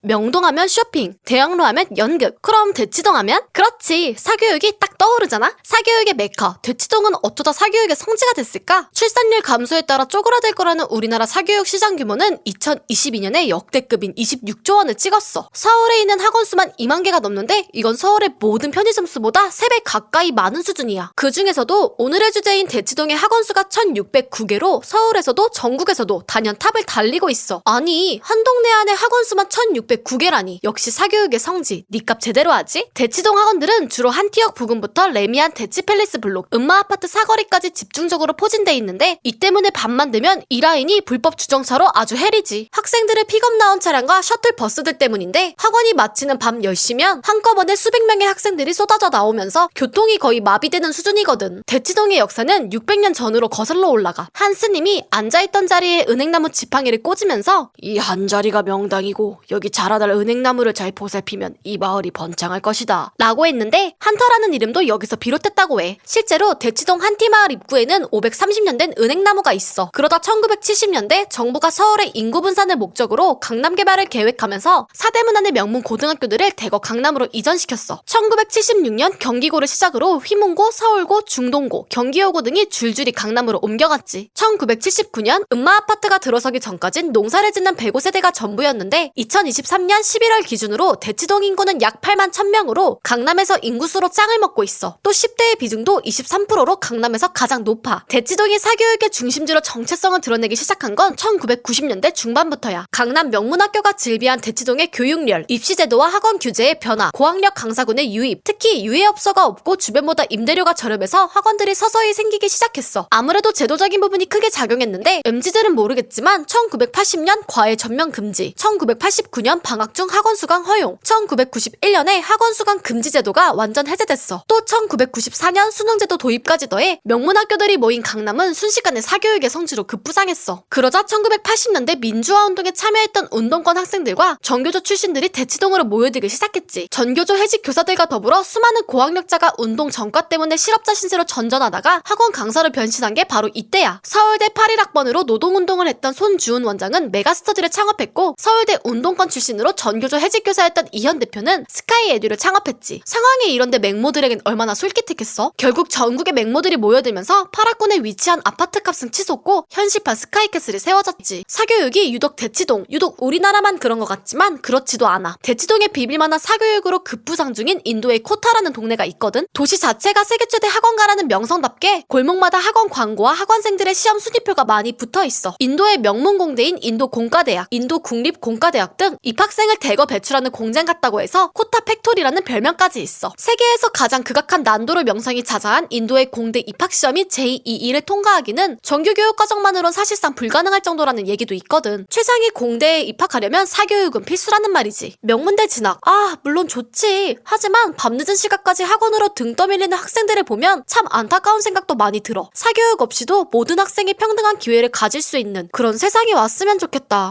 명동하면 쇼핑, 대학로 하면 연극, 그럼 대치동 하면? 그렇지, 사교육이 딱 떠오르잖아? 사교육의 메카, 대치동은 어쩌다 사교육의 성지가 됐을까? 출산율 감소에 따라 쪼그라들 거라는 우리나라 사교육 시장 규모는 2022년에 역대급인 26조 원을 찍었어. 서울에 있는 학원 수만 2만 개가 넘는데 이건 서울의 모든 편의점 수보다 3배 가까이 많은 수준이야. 그 중에서도 오늘의 주제인 대치동의 학원 수가 1609개로 서울에서도 전국에서도 단연 탑을 달리고 있어. 아니, 한 동네 안에 학원 수만 1609개라니. 역시 사교육의 성지, 니값 제대로 하지? 대치동 학원들은 주로 한티역 부근부터 레미안 대치팰리스 블록, 음마아파트 사거리까지 집중적으로 포진돼 있는데 이 때문에 밤만 되면 이 라인이 불법 주정차로 아주 헬이지. 학생들의 픽업 나온 차량과 셔틀 버스들 때문인데 학원이 마치는 밤 10시면 한꺼번에 수백 명의 학생들이 쏟아져 나오면서 교통이 거의 마비되는 수준이거든. 대치동의 역사는 600년 전으로 거슬러 올라가. 한 스님이 앉아있던 자리에 은행나무 지팡이를 꽂으면서 이 한 자리가 명당이고 여기 자라날 은행나무를 잘 보살피면 이 마을이 번창할 것이다 라고 했는데 한터라는 이름도 여기서 비롯됐다고 해. 실제로 대치동 한티마을 입구에는 530년 된 은행나무가 있어. 그러다 1970년대 정부가 서울의 인구 분산을 목적으로 강남 개발을 계획하면서 사대문 안의 명문 고등학교들을 대거 강남으로 이전시켰어. 1976년 경기고를 시작으로 휘문고, 서울고, 중동고, 경기여고 등이 줄줄이 강남으로 옮겨갔지. 1979년 음마아파트가 들어서기 전까진 농사를 짓는 105세대가 전부였는데 2023년 11월 기준으로 대치동 인구는 약 8만 1000명으로 강남에서 인구수로 짱을 먹고 있어. 또 10대의 비중도 23%로 강남에서 가장 높아. 대치동이 사교육의 중심지로 정체성을 드러내기 시작한 건 1990년대 중반부터야. 강남 명문학교가 즐비한 대치동의 교육열, 입시제도와 학원 규제의 변화, 고학력 강사군의 유입, 특히 유해업소가 없고 주변보다 임대료가 저렴해서 학원들이 서서히 생기기 시작했어. 아무래도 제도적인 부분이 크게 작용했는데 MZ들은 모르겠지만 1980년 과외 전면 금지, 1989년 방학 중 학원 수강 허용, 1991년에 학원 수강 금지 제도가 완전 해제됐어. 또 1994년 수능제도 도입까지 더해 명문학교들이 모인 강남은 순식간에 사교육의 성지로 급부상했어. 그러자 1980년대 민주화 운동에 참여했던 운동권 학생들과 전교조 출신들이 대치동으로 모여들기 시작했지. 전교조 해직 교사들과 더불어 수많은 고학력자가 운동 전과 때문에 실업자 신세로 전전하다가 학원 강사로 변신한 게 바로 이때야. 서울대 81학번으로 노동운동을 했던 손주은 원장은 메가스터디를 창업했고 서울대 운동권 출신으로 전교조 해직 교사였던 이현 대표는 스카이 에듀를 창업했지. 상황이 이런데 맹모들에겐 얼마나 솔깃했겠어? 결국 전국의 맹모들이 모여들면서 8학군에 위치한 아파트 값은 치솟고 현실판 스카이캐슬이 세워졌지. 사교육이 유독 대치동, 유독 우리나라만 그런 것 같지만 그렇지도 않아. 대치동에 비빌만한 사교육으로 급부상 중인 인도의 코타라는 동네가 있거든. 도시 자체가 세계 최대 학원가라는 명성답게 골목마다 학원 광고와 학원생들의 시험 순위표가 많이 붙어있어. 인도의 명문 공대인 인도 공과대학, 인도 국립공과대학 등 입학생을 대거 배출하는 공장 같다고 해서 코타 팩토리라는 별명까지 있어. 세계에서 가장 극악한 난도로 명성이 자자한 인도의 공대 입학시험인 JEE를 통과하기는 정규교육 과정만으론 사실상 불가능할 정도라는 얘기도 있거든. 최상위 공대에 입학하려면 사교육은 필수라는 말이지. 명문대 진학, 물론 좋지. 하지만 밤늦은 시간까지 학원으로 등 떠밀리는 학생들을 보면 참 안타까운 생각도 많이 들어. 사교육 없이도 모든 학생이 평등한 기회를 가질 수 있는 그런 세상이 왔으면 좋겠다.